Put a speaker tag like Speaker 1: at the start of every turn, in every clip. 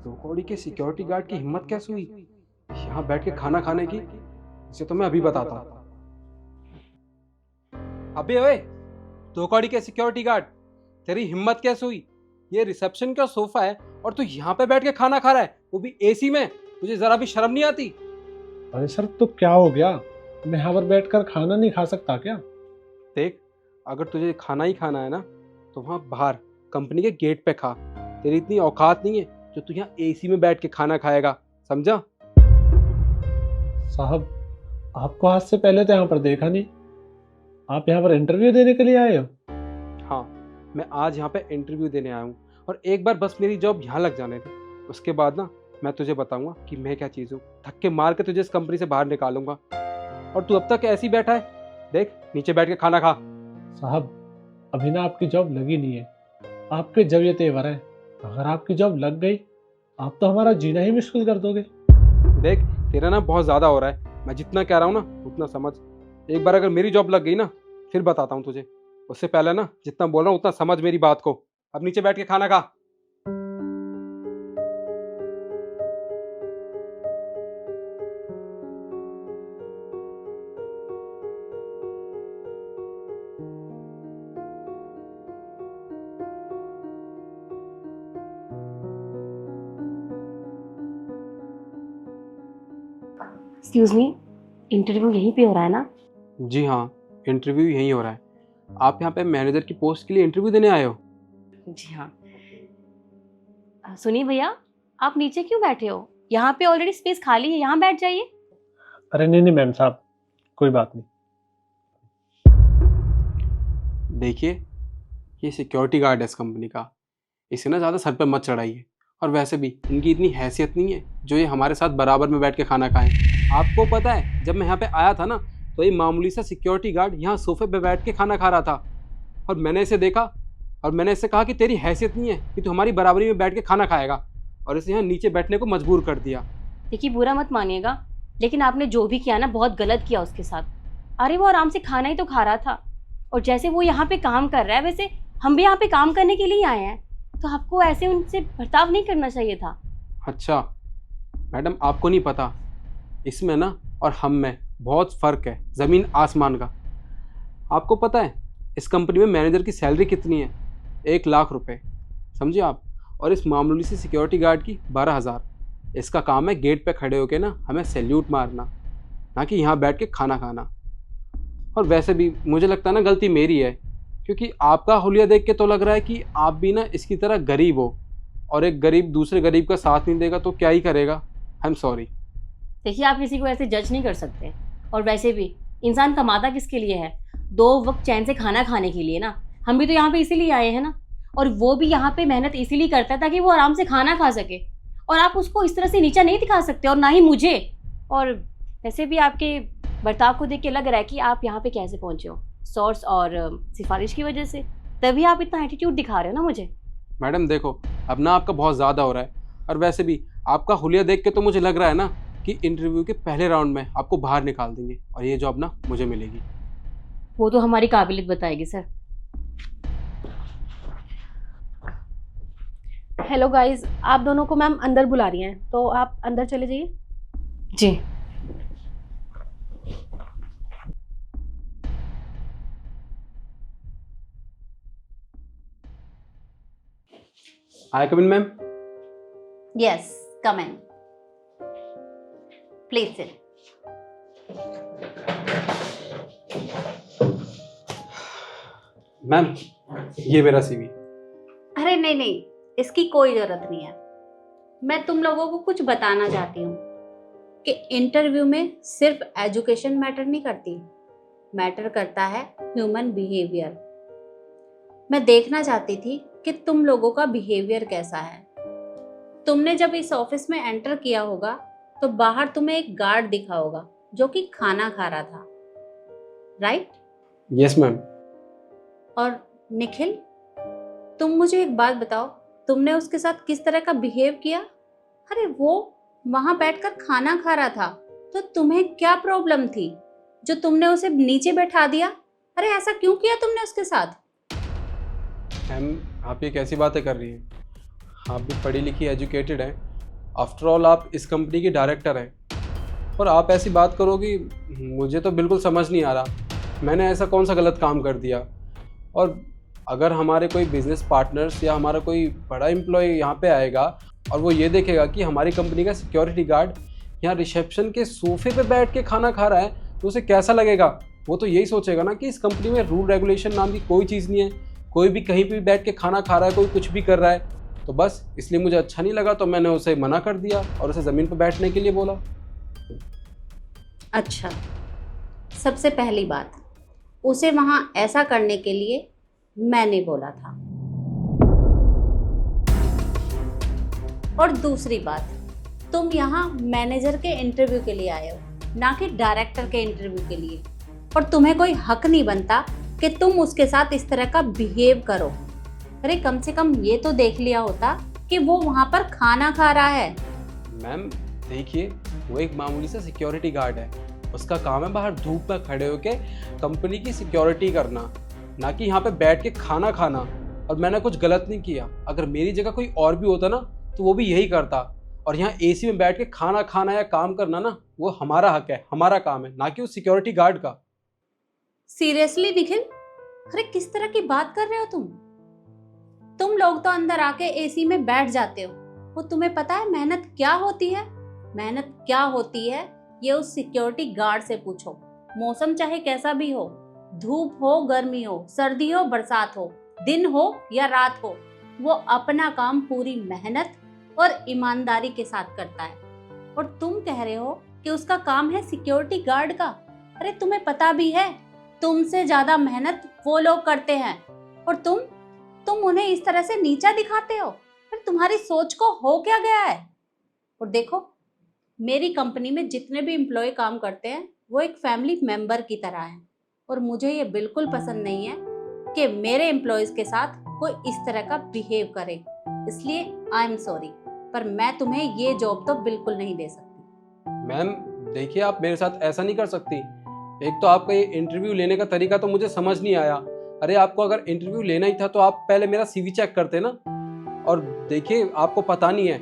Speaker 1: दो कौड़ी के सिक्योरिटी गार्ड की हिम्मत कैसे हुई यहाँ बैठ के खाना खाने की? इसे तो मैं अभी बताता हूँ। अबे ओए, दो कौड़ी के सिक्योरिटी गार्ड, तेरी हिम्मत कैसे हुई? ये रिसेप्शन का सोफा है और तू यहाँ पे बैठ के खाना खा रहा है, वो भी एसी में। तुझे जरा भी शर्म नहीं आती?
Speaker 2: अरे सर, तो क्या हो गया? मैं यहाँ पर बैठकर खाना नहीं खा सकता क्या?
Speaker 1: देख, अगर तुझे खाना ही खाना है ना तो वहाँ बाहर कंपनी के गेट पे खा। तेरी इतनी औकात नहीं है जो तू यहाँ एसी में बैठ के खाना खाएगा, समझा?
Speaker 2: साहब, आपको आज से पहले तो यहाँ पर देखा नहीं। आप यहाँ पर इंटरव्यू देने के लिए आए हो?
Speaker 1: हाँ, मैं आज यहाँ पे इंटरव्यू देने आया हूँ और एक बार बस मेरी जॉब यहाँ लग जाने दे। उसके बाद ना मैं तुझे बताऊंगा कि मैं क्या चीज़ हूँ। धक्के मार के तुझे इस कंपनी से बाहर निकालूंगा। और तू अब तक ऐसे ही बैठा है, देख नीचे बैठ के खाना खा।
Speaker 2: साहब, अभी ना आपकी जॉब लगी नहीं है। आपके जब ये तेवर है, अगर आपकी जॉब लग गई, आप तो हमारा जीना ही मुश्किल कर दोगे।
Speaker 1: देख, तेरा ना बहुत ज़्यादा हो रहा है। मैं जितना कह रहा हूँ ना उतना समझ। एक बार अगर मेरी जॉब लग गई ना फिर बताता हूँ तुझे। उससे पहले ना जितना बोल रहा हूँ उतना समझ मेरी बात को। अब नीचे बैठ के खाना खा।
Speaker 3: एक्सक्यूज मी, इंटरव्यू यहीं पे हो रहा है ना?
Speaker 1: जी हाँ, इंटरव्यू यहीं हो रहा है। आप यहाँ पे मैनेजर की पोस्ट के लिए इंटरव्यू देने आए हो?
Speaker 3: जी हाँ। सुनिए भैया, आप नीचे क्यों बैठे हो? यहाँ पे ऑलरेडी स्पेस खाली है, यहाँ बैठ जाइए।
Speaker 2: अरे नहीं नहीं मैम साहब, कोई बात नहीं।
Speaker 1: देखिए, ये सिक्योरिटी गार्ड है इस कंपनी का। इसे ना ज़्यादा सर पे मत चढ़ाइए। और वैसे भी इनकी इतनी हैसियत नहीं है जो ये हमारे साथ बराबर में बैठ के खाना खाएं। आपको पता है, जब मैं यहाँ पे आया था ना तो ये मामूली सा सिक्योरिटी गार्ड यहाँ सोफे पे बैठ के खाना खा रहा था। और मैंने इसे देखा और मैंने इससे कहा कि तेरी हैसियत नहीं है कि तू हमारी बराबरी में बैठ के खाना खाएगा, और इसे यहाँ नीचे बैठने को मजबूर कर दिया।
Speaker 3: देखिए, बुरा मत मानिएगा, लेकिन आपने जो भी किया ना बहुत गलत किया उसके साथ। अरे वो आराम से खाना ही तो खा रहा था, और जैसे वो यहाँ पे काम कर रहा है वैसे हम भी यहाँ पे काम करने के लिए आए हैं, तो आपको ऐसे उनसे बर्ताव नहीं करना चाहिए था।
Speaker 1: अच्छा मैडम, आपको नहीं पता, इसमें ना और हम में बहुत फ़र्क है, ज़मीन आसमान का। आपको पता है इस कंपनी में मैनेजर की सैलरी कितनी है? 1 लाख रुपए, समझिए आप। और इस मामूली सी सिक्योरिटी गार्ड की 12,000। इसका काम है गेट पे खड़े होके ना हमें सैल्यूट मारना, ना कि यहाँ बैठ के खाना खाना। और वैसे भी मुझे लगता है ना गलती मेरी है, क्योंकि आपका हुलिया देख के तो लग रहा है कि आप भी ना इसकी तरह गरीब हो, और एक गरीब दूसरे गरीब का साथ नहीं देगा तो क्या ही करेगा। I am sorry.
Speaker 3: देखिए, आप किसी को ऐसे जज नहीं कर सकते, और वैसे भी इंसान कमाता किसके लिए है? 2 वक्त चैन से खाना खाने के लिए ना। हम भी तो यहाँ पे इसीलिए आए हैं ना, और वो भी यहाँ पे मेहनत इसीलिए करता है ताकि वो आराम से खाना खा सके। और आप उसको इस तरह से नीचा नहीं दिखा सकते, और ना ही मुझे। और वैसे भी आपके बर्ताव को देख के लग रहा है कि आप यहाँ पे कैसे पहुंचे हो, सोर्स और सिफारिश की वजह से। तभी आप इतना एटीट्यूड दिखा रहे हो ना मुझे।
Speaker 1: मैडम देखो, अब ना आपका बहुत ज़्यादा हो रहा है। और वैसे भी आपका हुलिया देख के तो मुझे लग रहा है ना कि इंटरव्यू के पहले राउंड में आपको बाहर निकाल देंगे और ये जॉब ना मुझे मिलेगी।
Speaker 3: वो तो हमारी काबिलियत बताएगी सर।
Speaker 4: हेलो गाइस, आप दोनों को मैम अंदर बुला रही हैं, तो आप अंदर चले जाइए।
Speaker 3: जी।
Speaker 1: I come in ma'am?
Speaker 5: Yes, come in. Please sit.
Speaker 1: Ma'am, ये मेरा सीवी।
Speaker 5: अरे नहीं नहीं, इसकी कोई जरूरत नहीं है। मैं तुम लोगों को कुछ बताना चाहती हूँ कि इंटरव्यू में सिर्फ एजुकेशन मैटर नहीं करती, मैटर करता है ह्यूमन बिहेवियर। मैं देखना चाहती थी कि तुम लोगों का बिहेवियर कैसा है। तुमने जब इस ऑफिस में एंटर किया होगा तो बाहर तुम्हें एक गार्ड दिखा होगा जो कि खाना खा रहा था, राइट?
Speaker 1: Yes ma'am.
Speaker 5: और निखिल, तुम मुझे एक बात बताओ, तुमने उसके साथ किस तरह का बिहेव किया? अरे वो वहां बैठकर खाना खा रहा था, तो तुम्हें क्या प्रॉब्लम थी जो तुमने उसे नीचे बैठा दिया? अरे ऐसा क्यों किया तुमने उसके साथ?
Speaker 1: मैम, आप ये कैसी बातें कर रही हैं? आप भी पढ़ी लिखी एजुकेटेड हैं, आफ्टर ऑल आप इस कंपनी की डायरेक्टर हैं, और आप ऐसी बात करोगी, मुझे तो बिल्कुल समझ नहीं आ रहा मैंने ऐसा कौन सा गलत काम कर दिया। और अगर हमारे कोई बिजनेस पार्टनर्स या हमारा कोई बड़ा एम्प्लॉय यहाँ पे आएगा और वो ये देखेगा कि हमारी कंपनी का सिक्योरिटी गार्ड यहाँ रिसेप्शन के सोफे पे बैठ के खाना खा रहा है, तो उसे कैसा लगेगा? वो तो यही सोचेगा ना कि इस कंपनी में रूल रेगुलेशन नाम की कोई चीज़ नहीं है, कोई भी कहीं भी बैठ के खाना खा रहा है, कोई कुछ भी कर रहा है। तो बस इसलिए मुझे अच्छा नहीं लगा, तो मैंने उसे मना कर दिया और उसे ज़मीन पर बैठने के लिए बोला।
Speaker 5: अच्छा, सबसे पहली बात, उसे वहां ऐसा करने के लिए मैंने बोला था। और दूसरी बात, तुम यहाँ मैनेजर के इंटरव्यू के लिए आए हो, ना कि डायरेक्टर के इंटरव्यू के लिए, और तुम्हें कोई हक नहीं बनता कि तुम उसके साथ इस तरह का बिहेव करो। अरे कम से कम ये तो देख लिया होता कि वो वहाँ पर खाना खा रहा है।
Speaker 1: मैम देखिए, वो एक मामूली सा सिक्योरिटी गार्ड है, उसका काम है बाहर धूप में खड़े होके कंपनी की सिक्योरिटी करना, ना कि यहाँ पे बैठ के खाना खाना। और मैंने कुछ गलत नहीं किया, अगर मेरी जगह कोई और भी होता ना तो वो भी यही करता। और यहाँ एसी में बैठ के खाना खाना या काम करना ना, वो हमारा हक है, हमारा काम है, ना कि उस सिक्योरिटी गार्ड का।
Speaker 5: सीरियसली निखिल, अरे किस तरह की बात कर रहे हो तुम लोग तो अंदर आके एसी में बैठ जाते हो। वो तुम्हें पता है मेहनत क्या होती है? मेहनत क्या होती है ये उस सिक्योरिटी गार्ड से पूछो। मौसम चाहे कैसा भी हो, धूप हो गर्मी हो, सर्दी हो बरसात हो, दिन हो या रात हो, वो अपना काम पूरी मेहनत और ईमानदारी के साथ करता है। और तुम कह रहे हो कि उसका काम है सिक्योरिटी गार्ड का। अरे तुम्हें पता भी है तुमसे ज्यादा मेहनत वो लोग करते हैं, और तुम उन्हें इस तरह से नीचा दिखाते हो। फिर तुम्हारी सोच को हो क्या गया है? और देखो, मेरी कंपनी में जितने भी एम्प्लॉय काम करते हैं वो एक फैमिली मेंबर की तरह है, और मुझे ये बिल्कुल पसंद नहीं है कि मेरे एम्प्लॉयज के साथ कोई इस तरह का बिहेव करे। इसलिए आई एम सॉरी, पर मैं तुम्हें ये जॉब तो बिल्कुल नहीं दे सकती।
Speaker 1: मैम देखिए, आप मेरे साथ ऐसा नहीं कर सकती। एक तो आपका ये इंटरव्यू लेने का तरीका तो मुझे समझ नहीं आया। अरे आपको अगर इंटरव्यू लेना ही था तो आप पहले मेरा सीवी चेक करते ना। और देखिए, आपको पता नहीं है,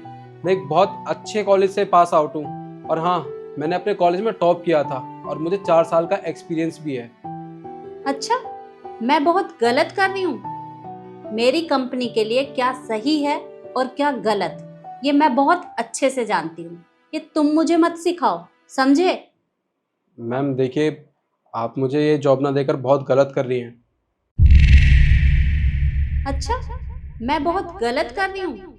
Speaker 1: मैं एक बहुत अच्छे कॉलेज से पास आउट हूँ, और हाँ, मैंने अपने कॉलेज में टॉप किया था, और मुझे 4 साल का एक्सपीरियंस भी है।
Speaker 5: अच्छा, मैं बहुत गलत कर रही हूँ? मेरी कंपनी के लिए क्या सही है और क्या गलत, ये मैं बहुत अच्छे से जानती हूँ। ये तुम मुझे मत सिखाओ, समझे?
Speaker 1: मैम देखिए, आप मुझे ये जॉब ना देकर बहुत गलत कर रही हैं।
Speaker 5: अच्छा, मैं बहुत गलत कर रही हूँ?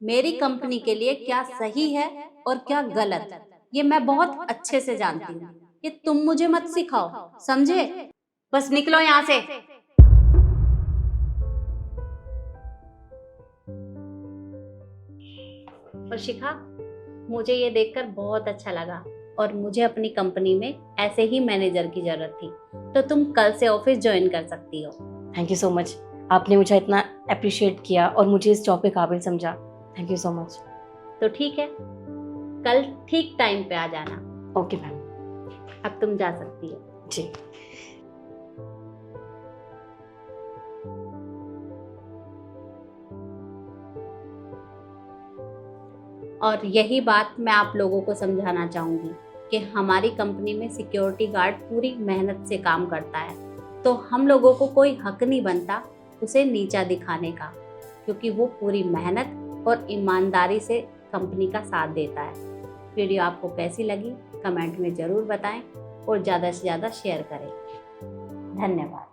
Speaker 5: मेरी कंपनी के लिए क्या सही है और क्या गलत, ये मैं बहुत अच्छे से जानती हूँ। ये तुम मुझे मत सिखाओ, समझे? बस निकलो यहाँ से। और शिखा, मुझे ये देखकर बहुत अच्छा लगा, और मुझे अपनी कंपनी में ऐसे ही मैनेजर की जरूरत थी, तो तुम कल से ऑफिस ज्वाइन कर सकती हो।
Speaker 3: थैंक यू सो मच, आपने मुझे इतना अप्रिशिएट किया और मुझे इस जॉब के काबिल समझा। Thank you so much.
Speaker 5: तो ठीक है, कल ठीक टाइम पे आ जाना।
Speaker 3: Okay ma'am.
Speaker 5: अब तुम जा सकती हो।
Speaker 3: जी।
Speaker 5: और यही बात मैं आप लोगों को समझाना चाहूँगी कि हमारी कंपनी में सिक्योरिटी गार्ड पूरी मेहनत से काम करता है, तो हम लोगों को कोई हक नहीं बनता उसे नीचा दिखाने का, क्योंकि वो पूरी मेहनत और ईमानदारी से कंपनी का साथ देता है। वीडियो आपको कैसी लगी कमेंट में ज़रूर बताएं, और ज़्यादा से ज़्यादा शेयर करें। धन्यवाद।